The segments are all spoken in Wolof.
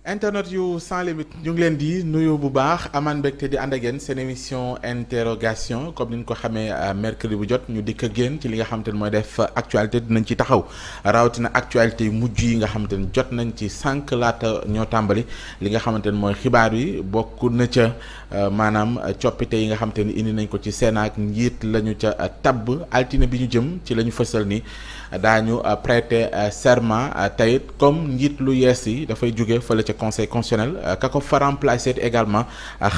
internet yu sans limite ñu ngi leen di nuyu bu baax amaan mbégte di ànd ak yéen seen émission interrogation comme ni ñu ko xamee mercredi bu jot ñu dikk ak yéen ci li nga xamante ne mooy def actualité dinañ ci taxaw rawatina actualité yu mujj yi nga xamante ne jot nañ ci sànq laata ñoo tàmbali li nga xamante ne mooy xibaar yi bokk na ca maanaam coppite yi nga xamante ne indi nañ ko ci Sénat njiit la ñu ca tabb altine bi ñu jëm ci la ñu fësal ni daañu prêter serment tey comme njiit lu yees yi dafay jóge fële ca conseil constitutionnel ka ko fa remplacer également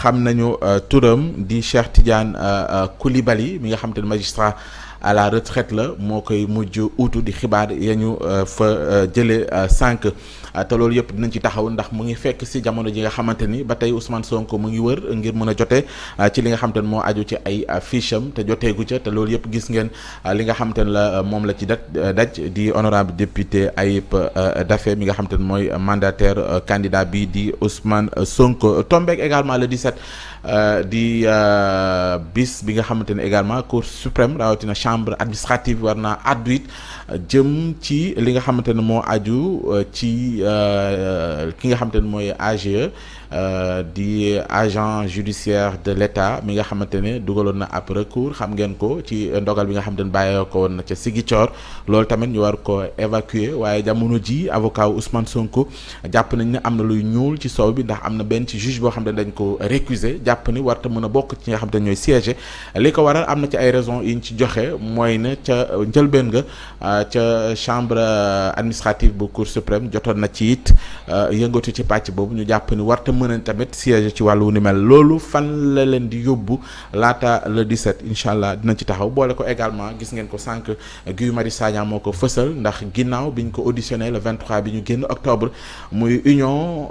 xam nañu turam di Cheikh Tidiane Coulibaly mi nga xamante ne magistrat à la retraite la moo koy mujj uutu di xibaar ya ñu fa jëlee sànq te loolu yëpp dinañ ci taxaw ndax mu ngi fekk si jamono ji nga xamante ni ba tey Ousmane Sonko mu ngi wër ngir mën a jote ci li nga xamante ne moo aju ci ay fiche am te joteegu ca te loolu yëpp gis ngeen li nga xamante ne la moom la ci daj di honorable député Ayib Daffé mi nga xamante ne mooy mandataire candidat bi di Ousmane Sonko tombeek également le 17 di bis bi nga xamante ne également Cour suprême rawatina chambre administrative war naa addu it jëm ci li nga xamante ne moo aju ci ki nga xamante ne mooy AGE di agent judiciaire de l'État mi nga xamante ne dugaloon na ab recours xam ngeen ko ci ndogal bi nga xamante ne bàyyee ko woon na ca Ziguinchor loolu tamit ñu war ko évacuer waaye jamono ji avocat Ousmane Sonko jàpp nañ ne am na luy ñuul ci soow bi ndax am na benn ci juge boo xam ne dañ ko récuser jàpp ni warta mën a bokk ci nga xamante ne ñooy siège li ko waral am na ci ay raisons yi ñu ci joxe mooy ne ca njëlbeen nga ca chambre administrative bu Cour suprême jotoon na ci it yëngatu ci pàcc boobu ñu jàpp ni warta mën a tamit siège ci wàllu ni mel loolu fan la leen di yóbbu laata le 17 incha allah dinañ ci taxaw boole ko également gis ngeen ko sànq Guy Marius Sagna moo ko fësal ndax ginnaaw bi ñu ko auditionné le 23 bi ñu génn octobre muy union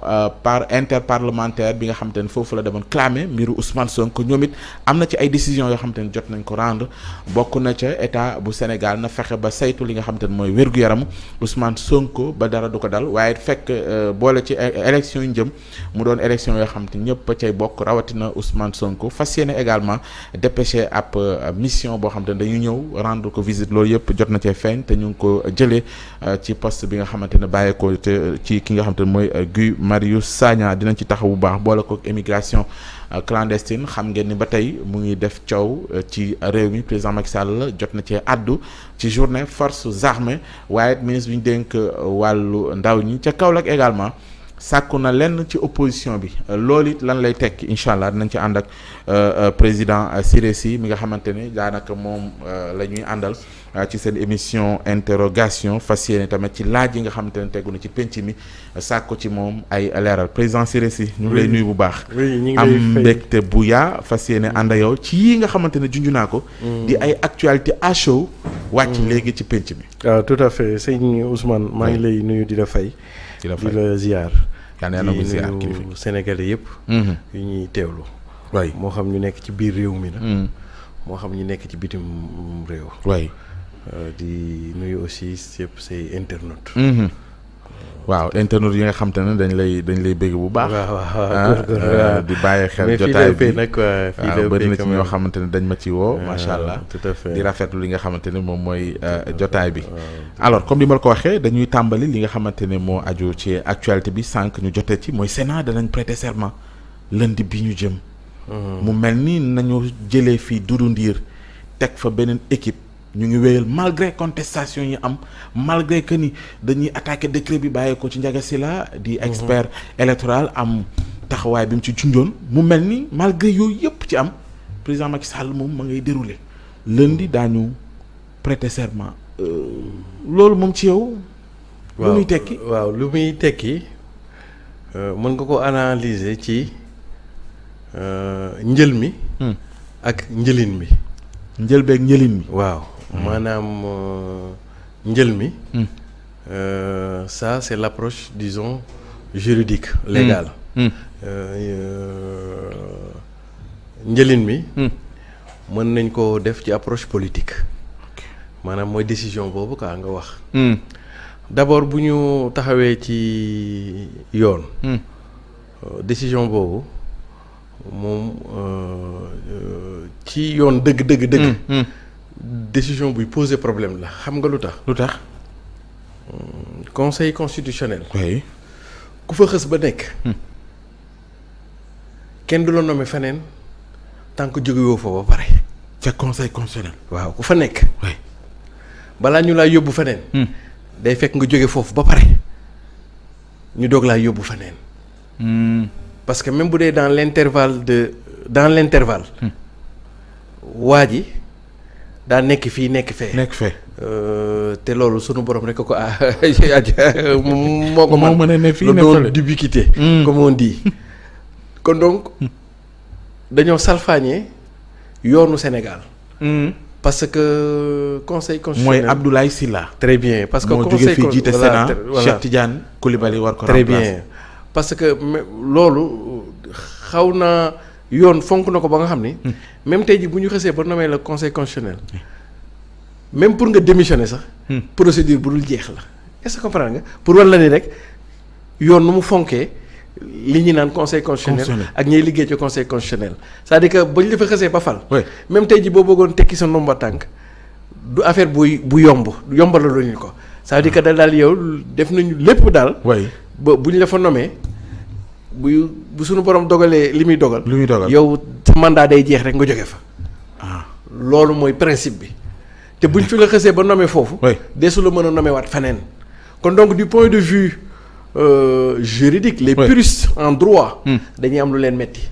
interparlementaire bi nga xamante ne foofu la demoon clamé mbiru Ousmane Sonko ñoom it am na ci ay décisions yoo xamante ne jot nañ ko rendre bokk na ca état bu Sénégal na fexe ba saytu li nga xamante ne mooy wér-gu-yaramu Ousmane Sonko ba dara du ko dal waaye fekk boole ci élection yu jëm mu doon élection yoo xam te ñëpp a cay bokk rawatina Ousmane Sonko fas yéene également dépêché ab mission boo xam te ne dañu ñëw rendre ko visite loolu yëpp jot na cee feeñ te ñu ngi ko jëlee ci poste bi nga xamante ne bàyyeekoo te ci ki nga xamante ne mooy Guy Marius Sagna dinañ ci taxaw bu baax boole ko immigration clandestine xam ngeen ni ba tey mu ngi def coow ci réew mi président Macky Sall jot na cee addu ci journée forces armées waaye ministre bi ñu dénk wàllu ndaw ñi ca Kaolack également sàkku na lenn ci opposition bi loolu it lan lay tekki incha allah dinañ ci ànd ak président Siré Sy mi nga xamante ne daanaka moom la ñuy àndal ci seen émission interrogation fas yéene tamit ci laaj yi nga xamante ne tegu na ci penc mi sàkku ci moom ay leeral président Siré Sy ñu ngi lay nuyu bu baax. am mbégte bu yaa fas yéene ànd ak yow ci yii nga xamante ne junj naa ko. di ay actualité à chaud wàcc léegi ci penc mi. waaw tout à fait sëñ Ousmane maa ngi lay nuyu di la fay. di la ziar. yaa ngi leen ziar kilifa di Sénégalais yëpp. yu ñuy teewlu. waay moo xam ñu nekk ci biir réew mi la. moo xam ñu nekk ci bitim réew. waay. di nuyu aussi yëpp say internautes. waaw internautes yi nga xam te ne dañ lay bëgg bu baax. waaw di bàyyi xel jotaay bi nag waaw bëri na ci ñoo xamante ne dañ ma ci woo. macha allah tout à fait di rafetlu li nga xamante ne moom mooy jotaay bi. alors comme ni ma la ko waxee dañuy tàmbali li nga xamante ne moo aju ci actualité bi sànq ñu jotee ci mooy Sénat danañ prêter serment lundi bi ñu jëm. mu mel ni nañu jëlee fii Doudou Ndir teg fa beneen équipe. ñu ngi wéyal malgré contestation yi am malgré que ni dañuy attaqué décret bi bàyyee ko ci Ndiaga Sylla di expert électoral am taxawaay bi mu ci junjoon mu mel ni malgré yooyu yëpp ci am président Macky Sall moom ma ngay déroulé lundi daañu prêter serment loolu moom ci yow. lu muy tekki waaw lu muy tekki mën nga ko analyser ci njël mi. ak njëlin mi. njël beeg njëlin mi. waaw maanaam njël mi. Ça c'est l'approche disons juridique légale. njëlin mi. mën nañ ko def ci approche politique. maanaam mooy décision boobu kaa nga wax. d'abord bu ñu taxawee ci yoon. décision boobu moom ci yoon dëgg. décision buy poser problème la xam nga lu tax. lu tax. conseil constitutionnel. oui. ku fa xës ba nekk. kenn du la nommé feneen tant que jóge woo fa ba pare. ca conseil constitutionnel. waaw ku fa nekk. oui. balaa ñu laa yóbbu feneen. day fekk nga jóge foofu ba pare ñu doog laa yóbbu feneen. parce que même bu dee dans l'intervalle waa ji daa nekk fii nekk fee. nekk fee. te loolu sunu borom rek ko moo ko moo mën a ne fii le ne don fële. d'ubiquité comme on dit. kon donc dañoo salfaañee yoonu Sénégal. parce que conseil constitutionnel mooy Abdoulaye Sylla. très bien parce que moo jóge conseil fii jiite voilà, Sénat voilà. Cheikh Tidiane Coulibaly war ko très remplacer. bien parce que loolu xaw na yoon fonk na ko ba nga xam ni. même tey jii bu ñu xësee ba nommé le conseil constitutionnel. même pour nga démissionner sax. procédure bu dul jeex la est-ce que comprendre nga pour walla ni rek yoon nu mu fonkee li ñu naan conseil constitutionnel ak ñiy liggéey ci conseil constitutionnel c'est-à-dire que bañ la fa xësee ba fal. oui même tey jii boo bëggoon tekki sa ndomba tànk du affaire bu yombal la ñu ko c'est-à-dire que daal yow def nañu lépp daal. oui ba bu ñu la fa nommé bu suñu borom dogalee li muy dogal. li muy dogal yow sa mandat day jeex rek nga jóge fa. ah loolu mooy principe bi te buñ fi la xësee ba nommé foofu. oui deesu la mën a nommé waat feneen. kon donc du point de vue juridique. les oui. puristes en droit. dañuy am lu leen metti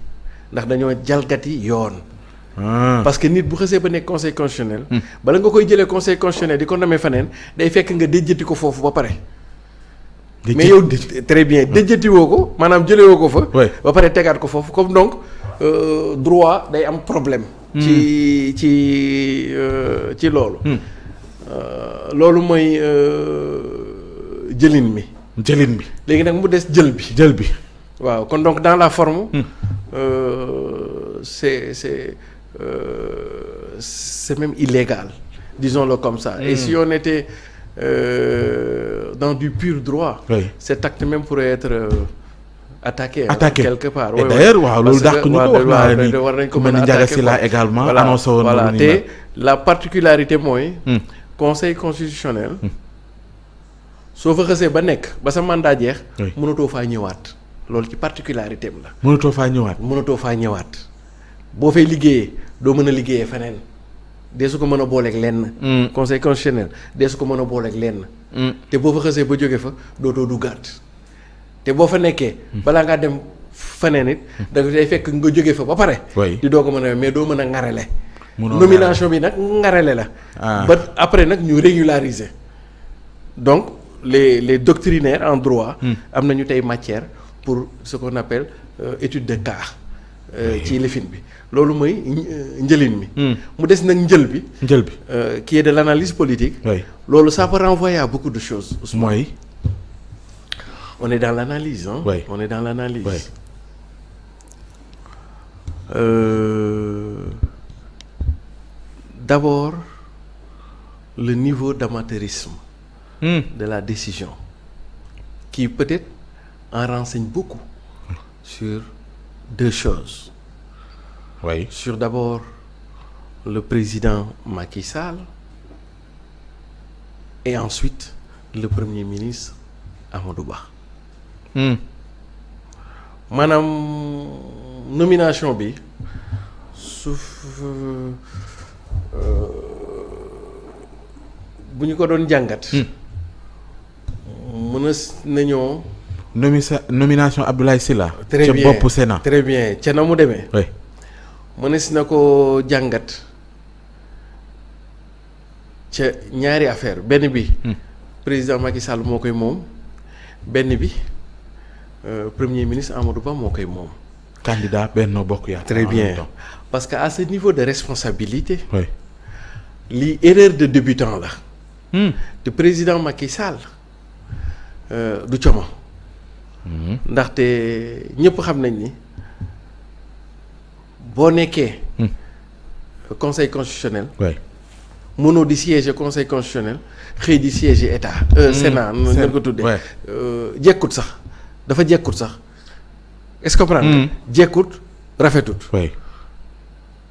ndax dañoo jalgati yoon. parce que nit bu xësee ba nekk conseil constitutionnel. bala nga koy jëlee conseil constitutionnel di ko nommé feneen day fekk nga déjjati ko foofu ba pare. mais yow très bien déjjati woo ko maanaam jëlee woo ko fa. oui. ba pare tegaat ko foofu comme donc droit day am problème. ci loolu. loolu mooy jëlin mi. jëlin bi. léegi nag mu des jël bi. jël bi. waaw kon donc dans la forme. c'est même illégal disons-le comme ça. Et si on était dans du pur droit. oui. cet acte même pourrait être attaqué. attaqué quelque part. et d'ailleurs waaw loolu dàq ñu ko wax naa la ni war nañ ko ku mel mën a ni Ndiaga attaqué Sylla également voilà annoncé woon voilà na te la particularité mooy. conseil constitutionnel. soo fa xësee ba nekk ba sa mandat jeex. oui. mënatoo faa ñëwaat loolu ci particularité am la. mënatoo faa ñëwaat. mënatoo faa ñëwaat boo fay liggéeyee doo mën a liggéeyee feneen dee su ko mën a booleeg lenn. conseil constitutionnel dee su ko mën a booleeg lenn. te boo fa xësee ba jóge fa dootoo duggaat te boo fa nekkee. balaa ngaa dem feneen it. da day fekk nga jóge fa ba pare. oui. di doo ko mën a mais doo mën a ngarale. mënoo nomination bi nag ngarale la. ba après nag ñu régulariser donc les doctrinaires en droit. am nañu tey matière pour ce qu'on appelle étude de cas. ci lifin bi loolu mooy njëlin mi. mu des nag njël bi. njël bi. qui est de l'analyse politique. oui. loolu ça peut renvoyer à beaucoup de choses. mooy. on est dans l'analyse hein. oui. on est dans l'analyse. oui. D'abord le niveau d'amateurisme. De la décision qui peut-être en renseigne beaucoup sur deux choses. oui. Sur d'abord le président Macky Sall et ensuite le premier ministre Amadou Ba. maanaam nomination bi bu ñu ko doon jàngat. mën nañoo. nomination Abdoulaye Sylla. très bien ca boppu Sénat. très bien ca na mu demee. oui. mënees na ko jàngat ca ñaari affaire benn bi. président Macky Sall moo koy moom benn bi premier ministre Amadou Ba moo koy moom. candidat Benno Bokk Yaakaar. très bien parce que à ce niveau de responsabilité. oui. lii erreur de débutant la. te président Macky Sall du coomo. ndaxte ñëpp xam nañ ni boo nekkee. conseil constitutionnel. oui. mënoo di siéger conseil constitutionnel xëy di siéger état. Sénat ngeen ko tuddee. jekkut sax dafa jekkut sax est-ce que comprendre. jekkut rafetut. oui.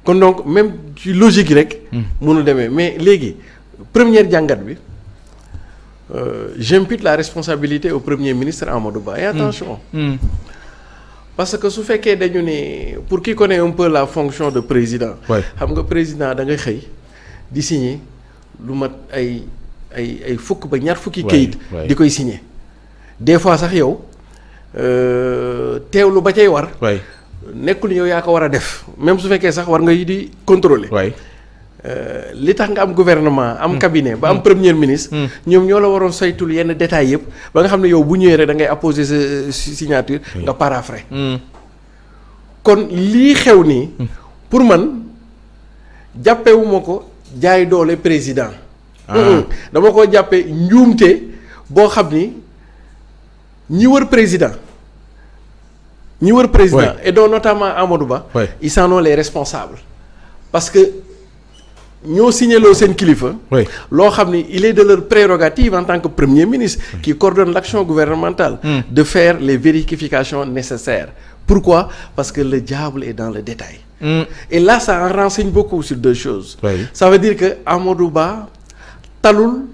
kon donc même ci logique rek. mënu demee mais léegi première jàngat bi j'impute la responsabilité au Premier ministre Amadou Ba. Et attention. Parce que su fekkee dañu ne pour qui connaît un peu la fonction de président. xam nga président da ngay xëy di signer lu mat ay fukk ba ñaar fukki kayit. di koy signer des fois sax yow teewlu ba cay war. nekkul yow yaa ko war a def même su fekkee sax war nga yi di contrôler. li tax nga am gouvernement am cabinet ba am premier ministre. ñoom ñoo la waroon saytul yenn détails yëpp ba nga xam ne yow bu ñëwee rek da ngay apposer sa signature. nga paraphrase. kon lii xew nii. pour man jàppewuma ko jaay doole président. dama ko jàppee njuumte boo xam ni ñi wër président. et donc notamment Amadou Ba. ils s'en ont les responsables parce que ñoo signaloo seen kilifa. loo xam ni il est de leur prérogative en tant que premier ministre. qui coordonne l'action gouvernementale. de faire les vérifications nécessaires. Pourquoi? Parce que le diable est dans le détail. Et là ça en renseigne beaucoup sur deux choses. Ça veut dire que Amadou Ba talul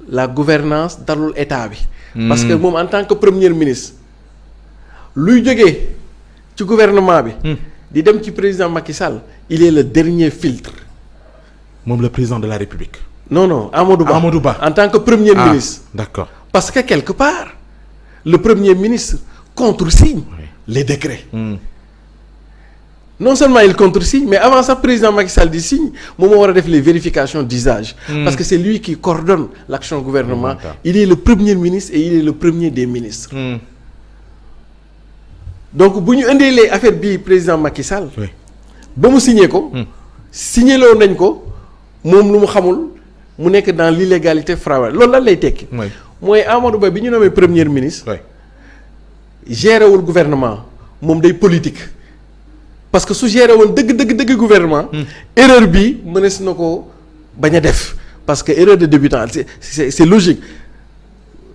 la gouvernance talul état bi. parce que moom en tant que premier ministre. luy jógee ci gouvernement bi. di dem ci président Macky Sall il est le dernier filtre. moom le président de la République. non Amadou Ba en tant que premier ministre. D'accord. parce que quelque part le premier ministre contresigne les décrets. non seulement il contresigne mais avant ça président Macky Sall di signe moom moo war a def les vérifications d'usage. parce que c'est lui qui coordonne l'action gouvernement. il est le premier ministre et il est le premier des ministres. donc bu ñu indee affaire bii président Macky Sall. ba mu signé ko. signéloo nañ ko moom lu mu xamul mu nekk dans l'illégalité flagrante loolu lan lay tekki. mooy Amadou Ba bi ñu nommé premier ministre. géré wul gouvernement moom day politique. parce que su géré woon dëgg gouvernement. erreur bi mënees na ko bañ a def parce que erreur de débutant c'est logique.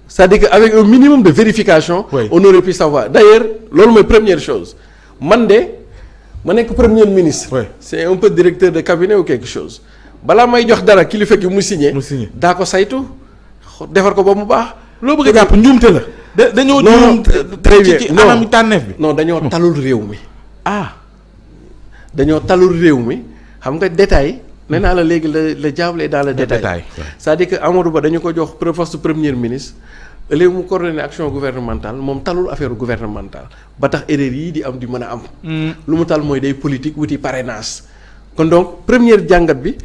c'est-à-dire que avec un minimum de vérification. on aurait pu savoir d'ailleurs loolu mooy première chose man ma nekk premier ministre. c'est un peu directeur de cabinet ou quelque chose balaa may jox dara kilifa gi mu signé. daa ko saytu defar ko ba mu baax. loo bëgg a jàpp njuumte la. dañoo juum très bien ci anam tànneef bi. non dañoo talul réew mi. dañoo talul réew mi xam nga détail nee naa la léegi le diable est dans le détail. c'est-à-dire que Amadou Ba dañu ko jox poste premier ministre. léegi mu coordonné action gouvernementale moom talul affaire gouvernementale ba tax erreur yii di am di mën a am. lu mu tal mooy day politique wuti parrainage. kon donc première jàngat bi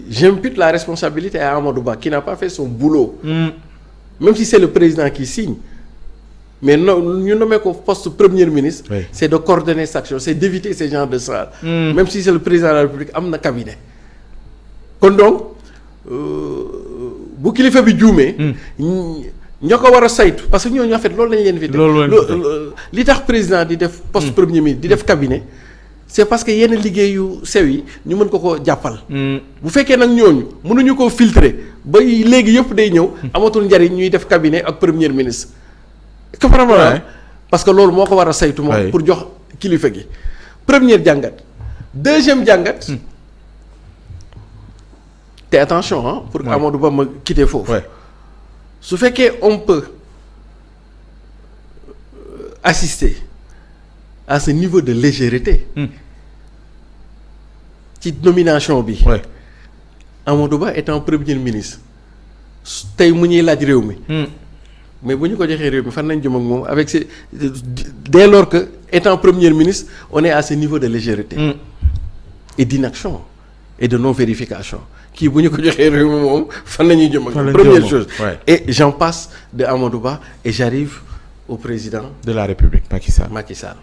j'impute la responsabilité à Amadou Ba qui n'a pas fait son boulot. même si c'est le président qui signe mais non ñu nommé ko poste premier ministre. c'est de coordonner cette action c'est d'éviter ce genre de ça. même si c'est le président de la République am na cabinet. kon donc bu kilifa bi juumee. ñoo ko war a saytu parce que ñooñu en fait loolu lañ leen fi def li tax président di def poste premier ministre di def cabinet c'est parce que yenn liggéeyu sew yi ñu mën ko jàppal. bu fekkee nag ñooñu mënuñu koo filtrer ba léegi yëpp day ñëw. amatul njariñ ñuy def cabinet ak premier ministre. comprendre parce que loolu moo ko war a saytu moom pour jox kilifa gi. première jàngat deuxième jàngat. te attention pour Amadou Ba ma quitter foofu. su fekkee on peut assister à ce niveau de légèreté. ci nomination bi. Amadou Ba étant premier ministre tey mu ñuy laaj réew mi. mais bu ñu ko joxee réew mi fan lañ jëm ak moom avec ces dès lors que étant premier ministre on est à ce niveau de légèreté. et d'inaction et de non vérification. kii bu ñu ko joxee réew mi moom fan la ñuy jëm ak première chose. et j'en passe de Amadou Ba et j'arrive au président de la République Macky Sall.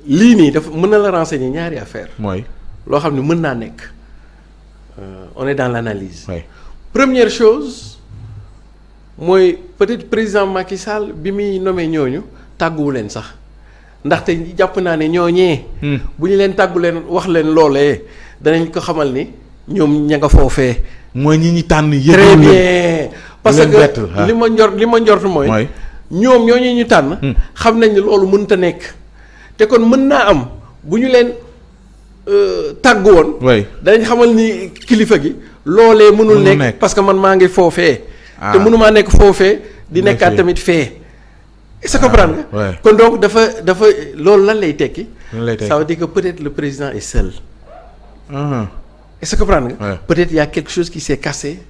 lii nii dafa mën na la renseigner ñaari affaire mooy loo xam ne mën naa nekk on est dans l'analyse. première chose mooy peut-être président Macky Sall bi muy nommé ñooñu tàgguwu leen sax ndaxte jàpp naa ne ñooñee. bu ñu leen tàggu leen wax leen loolee. danañ ko xamal ni ñoom ña nga foofee. mooy ñi tànn yëpp. très bien parce que li ma njort mooy. ñoom ñooñu ñu tànn. xam nañ ne loolu mënut a nekk. te kon mën naa am bu ñu leen tàggu woon. danañ xamal ni kilifa gi loolee mënul nekk parce que man maa ngi foofee. te mënumaa nekk foofee di nekkaat tamit fee. est-ce que comprendre nga. kon donc dafa loolu lan lay tekki. ça veut dire que peut-être le président est seul. est-ce que comprendre nga. peut-être y a quelque chose qui s'est cassé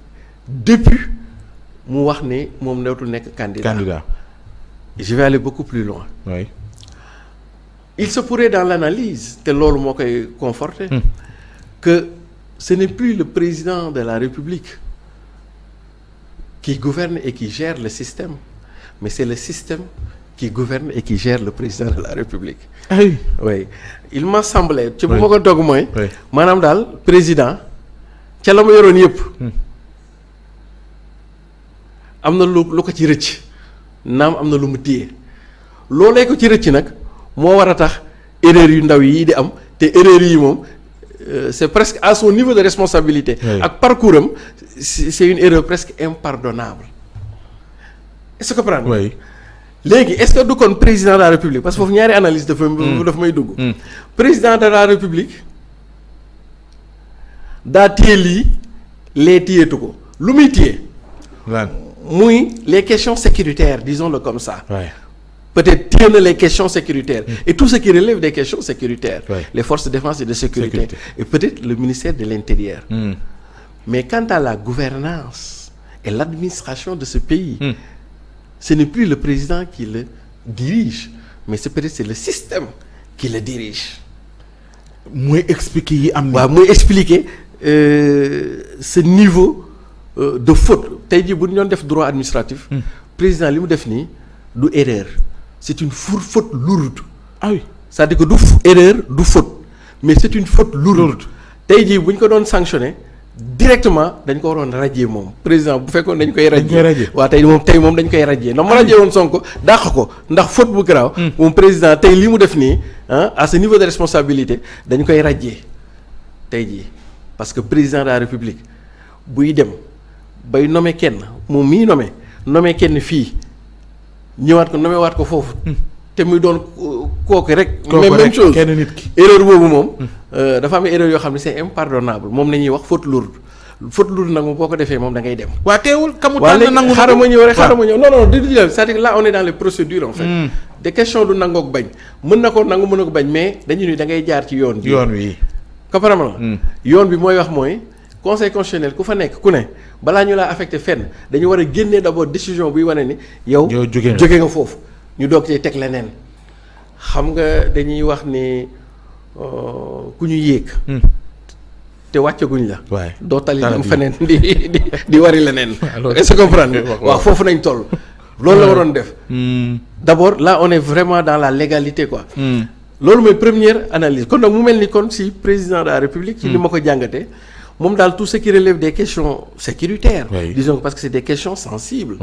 depuis mu wax ne moom dootul nekk candidat. je vais aller beaucoup plus loin. oui. il se pourrait dans l'analyse te loolu moo koy conforter. que ce n'est plus le président de la République qui gouverne et qui gère le système, mais c'est le système qui gouverne et qui gère le président de la République. Ah oui. Oui. Il m'a semblé ci bu ma ko toog mooy. maanaam daal président ca la ma yoroon yëpp. am na lu ko ci rëcc naam am na lu mu téye loolee ko ci rëcc nag moo war a tax erreur yu ndaw yi di am te erreur yi moom. C'est presque à son niveau de responsabilité. ak parcours am c'est une erreur presque impardonnable. est-ce que comprendre. oui. léegi est-ce que du kon président de la République parce que foofu ñaari analyse dafa may dugg. président de la République daa téye lii lee téyetu ko lu muy téye. muy les questions sécuritaires disons-le comme ça. peut-être téye na les questions sécuritaires et tout ce qui relève des questions sécuritaires, les forces de défense et de sécurité. Et peut-être le ministère de l'Intérieur. Mais quant à la gouvernance et l'administration de ce pays, ce n'est plus le président qui le dirige, mais c'est le système qui le dirige. mooy expliquer yi am. waaw mooy expliquer ce niveau de faute. tey jii bu ñu doon def droit administratif. président li mu def nii du erreur. C'est une faute lourde. Ah oui. C'est-à-dire que du erreur du faute mais c'est une faute lourde. tey jii bu ñu ko doon sanctionner directement dañ ko waroon radier moom président bu fekkoon dañ koy radier. waaw tey moom dañ koy radier ndax ma radier woon Sonko dàq ko ndax faute bu garaaw. moom président tey li mu def nii à ce niveau de responsabilité dañ koy radier tey jii parce que président de la République buy dem bay nommer kenn moom mii nommer kenn fii. ñëwaat ko nommé waat ko foofu. te muy doon kooku rek. même chose kenn nit ki. erreur boobu moom. dafa am erreur yoo xam ne c'est impardonnable moom la ñuy wax faute lourde nag moom boo ko defee moom da ngay dem. waa teewul kamu tànn nangu xaaral ma ñëw non du c'est-à-dire là on est dans les procédures en fait. des questions du nangook bañ mën na ko nangu mën na ko bañ mais dañu ni da ngay jaar ci yoon bi. yoon wi. comprendre nga. yoon bi mooy wax mooy. conseil constitutionnel ku fa nekk ku ne balaa ñu laa affecté fenn dañu war a génnee d'abord décision buy wane ni yow jóge nga foofu ñu doog cee teg leneen xam nga dañuy wax ni ku ñu yéeg te wàccaguñ la doo tali am feneen di wari leneen est-ce que comprendre waaw foofu nañ toll loolu la waroon def d'abord là on est vraiment dans la légalité quoi loolu mooy première analyse kon nag mu mel ni kon si président de la République ci ni ma ko jàngatee moom daal tout ce qui relève des questions sécuritaires, disons parce que c'est des questions sensibles,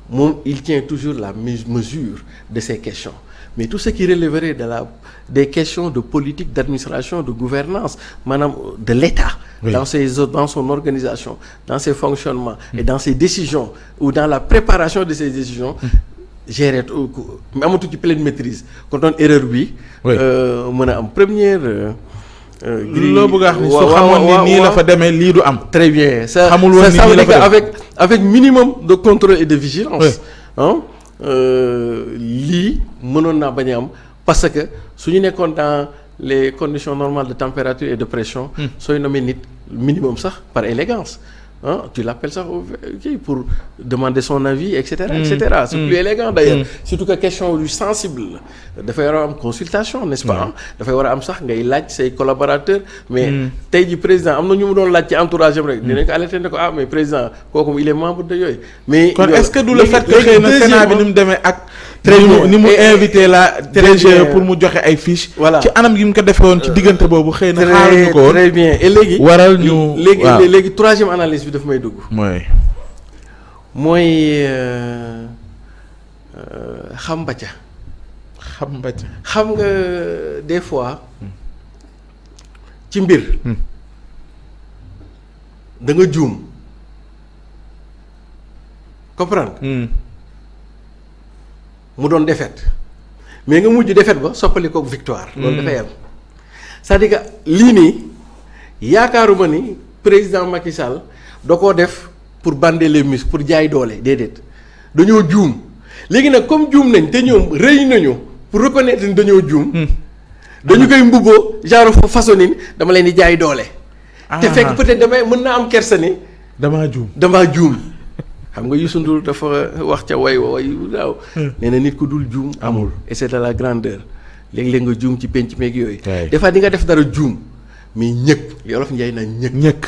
moom il tient toujours la mesure de ces questions. Mais tout ce qui relèverait des questions de politique, d'administration, de gouvernance, maanaam de l'État, dans son organisation, dans ses fonctionnements et dans ses décisions ou dans la préparation de ses décisions, gérer amatu ci pleine maîtrise. Kon doon erreur bi mën a am première. loo bëgg a wax ni su xamoon ni nii la fa demee lii du am. très bien ça xamul woon ni nii la fa demee avec minimum de contrôle et de vigilance. lii mënoon naa bañ a am parce que su ñu nekkoon dans les conditions normales de température et de pression. sooy nommer nit minimum sax par élégance. Tu l'appelles ça pour demander son avis et cetera et cetera. C'est plus élégant d'ailleurs. Surtout que question yu sensible la dafay war a am consultation n'est-ce pas. dafay war a am sax ngay laaj say collaborateurs. mais tey ji président am na ñu mu doon laaj ci entourage am rek. dinañ ko alerter ne ko mais président kooku il est membre de yooyu. mais kon est-ce que du le fait que xëy na Sénat bi ni mu demee ak. ni mu invité la DG pour mu joxe ay fiches. voilà ci anam gi mu ko defee woon ci diggante boobu xëy na. xaaruñu ko woon très bien et léegi. waral ñu léegi troisième analyse bi daf may dugg. mooy xam nga des fois ci mbir da nga juum comprendre mu doon défaite mais nga mujj défaite ba soppali ko victoire. loolu dafay am c'est-à-dire que lii nii yaakaaruma ni président Macky Sall da koo def pour bander les muscles pour jaay doole déedéet dañoo juum léegi nag comme juum nañ te ñoom rëy nañu pour reconnaître ni dañoo juum. dañu koy mbubboo genre façon ni dama leen di jaay doole. te fekk peut-être damay mën naa am kersa ni. damaa juum. xam nga Youssou Ndour dafa wax ca way daaw. nee na nit ku dul juum amul. et c'est de la grandeur léeg-léeg nga juum ci penc meeg yooyu. des fois di nga def dara juum mais ñëkk Wolof Njaay na ñëkk.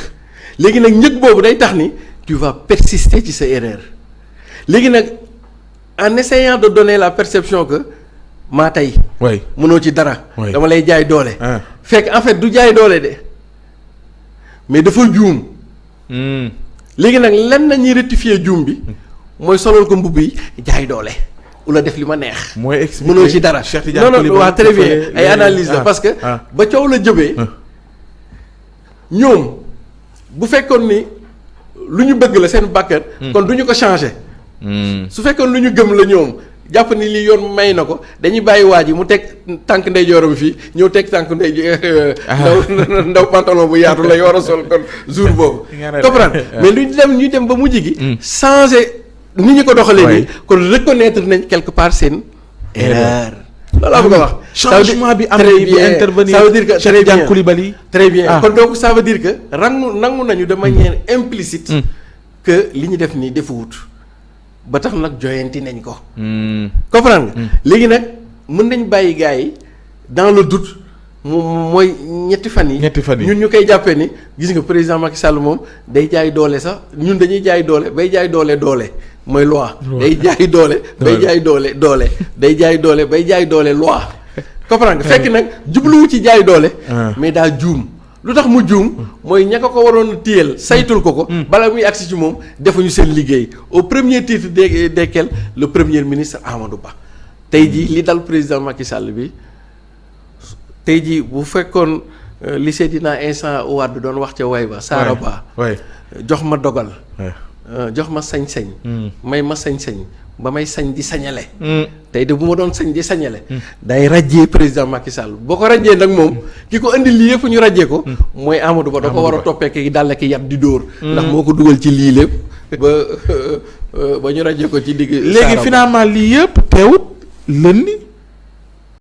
léegi nag ñëkk boobu day tax ni tu vas persister ci sa erreur léegi nag en essayant de donner la perception que maa tey. mënoo ci dara. dama lay jaay doole. fekk en fait du jaay doole de mais dafa juum. léegi nag lan la ñuy rectifier juum bi mooy solal ko mbubb yi jaay doole wala def li ma neex. mooy expliquer mënoo ci dara. non waa très bien ay analyse la parce que. ba coow la jëbee ñoom bu fekkoon ni lu ñu bëgg la seen bàkkat. kon du ñu ko changer. su fekkoon lu ñu gëm la ñoom jàpp ni li yoon may na ko dañuy bàyyi waa ji mu teg tànk ndeyjooram fii ñëw teg tànk ndaw pantalon bu yaatu la war a sol kon jour boobu. comprendre mais ñu dem ba mujj gi. changer ni ñu ko doxalee nii. kon reconnaître nañ quelque part seen erreur. loolu laa bëgg a wax. changement bi am bi intervenir. ça veut dire que Cheikh Tidiane Koulibaly. très bien kon donc ça veut dire que nangu nañu de manière implicite. que li ñu def nii defuwut. ba tax nag joyanti nañ ko. comprendre nga. léegi nag mën nañ bàyyi gars yi dans le doute mooy ñetti fan yi. ñun ñu koy jàppee ni gis nga président Macky Sall moom day jaay doole sax ñun dañuy jaay doole bay jaay doole mooy loi. day jaay doole bay jaay doole day jaay doole bay jaay doole loi. comprendre nga fekk nag jubluwu ci jaay doole. mais daa juum. lu tax mu juum mooy ña ko waroon téyel saytul ko. bala muy agsi ci moom defuñu seen liggéey au premier titre desquels le premier ministre Amadou Ba. tey jii li dal président Macky Sall bi tey jii bu fekkoon li Seydina Insa Wade doon wax ca way ba. Saara Ba jox ma dogal. jox ma sañ-sañ. may ma sañ-sañ ba may sañ di sañale. tey de bu ma doon sañ di sañale. day rajjee président Macky Sall boo ko rajjee nag moom ki ko indi lii yëpp ñu rajjee ko. mooy Amadou Ba da ko war a toppee ki dàll ki yat di dóor. ndax moo ko dugal ci lii lépp ba ñu rajjee ko ci digg. léegi finalement lii yëpp teewut lundi